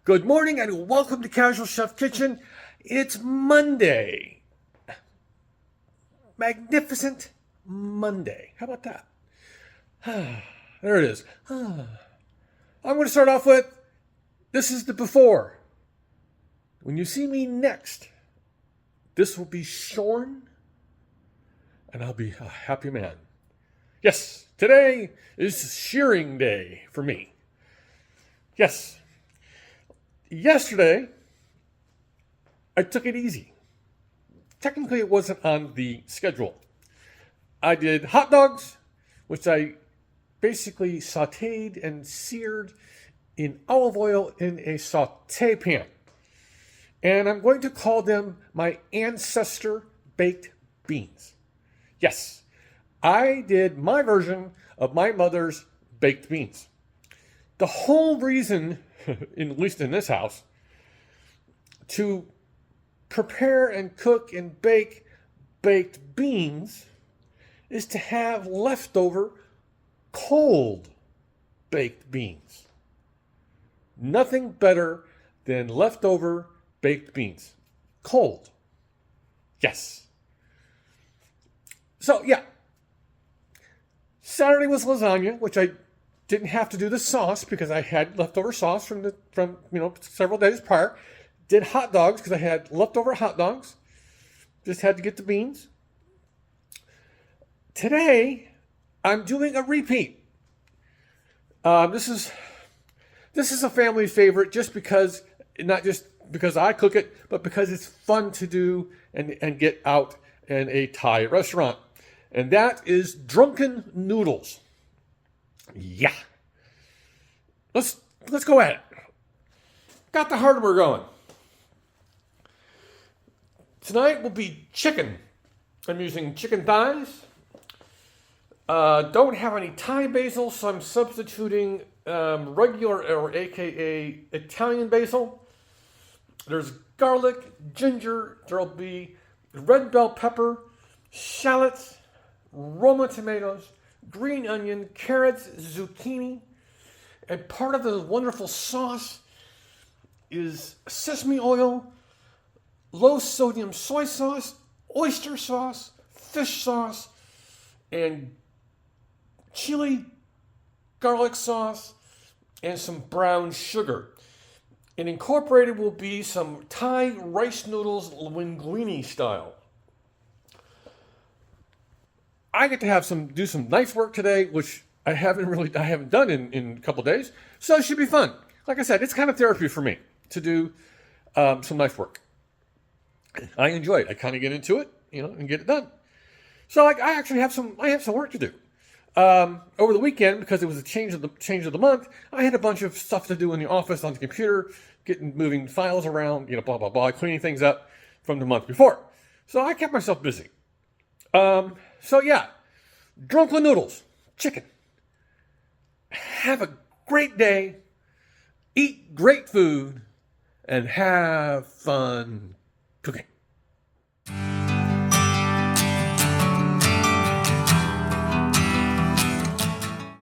Good morning and welcome to Casual Chef Kitchen. It's Monday. Magnificent Monday. How about that? There it is. I'm going to start off with, this is the before. When you see me next, this will be shorn and I'll be a happy man. Yes, today is shearing day for me. Yes. Yesterday, I took it easy. Technically, it wasn't on the schedule. I did hot dogs, which I basically sauteed and seared in olive oil in a saute pan. And I'm going to call them my ancestor baked beans. Yes, I did my version of my mother's baked beans. The whole reason, at least in this house, to prepare and cook and bake baked beans is to have leftover cold baked beans. Nothing better than leftover baked beans. Cold. Yes. So, yeah. Saturday was lasagna, which I didn't have to do the sauce because I had leftover sauce from several days prior. Did hot dogs because I had leftover hot dogs. Just had to get the beans. Today, I'm doing a repeat. This is a family favorite not just because I cook it, but because it's fun to do and get out in a Thai restaurant. And that is Drunken Noodles. Yeah. Let's go at it. Got the hardware going. Tonight will be chicken. I'm using chicken thighs. Don't have any Thai basil, so I'm substituting regular or AKA Italian basil. There's garlic, ginger. There'll be red bell pepper, shallots, Roma tomatoes, green onion, carrots, zucchini, and part of the wonderful sauce is sesame oil, low sodium soy sauce, oyster sauce, fish sauce, and chili garlic sauce, and some brown sugar. And incorporated will be some Thai rice noodles linguine style. I get to do some knife work today, which I haven't done in a couple days. So it should be fun. Like I said, it's kind of therapy for me to do some knife work. I enjoy it. I kind of get into it, and get it done. So I actually have some work to do. Over the weekend, because it was a change of the month, I had a bunch of stuff to do in the office on the computer, moving files around, blah blah blah, cleaning things up from the month before. So I kept myself busy. So yeah, Drunken Noodles, chicken. Have a great day, eat great food, and have fun cooking.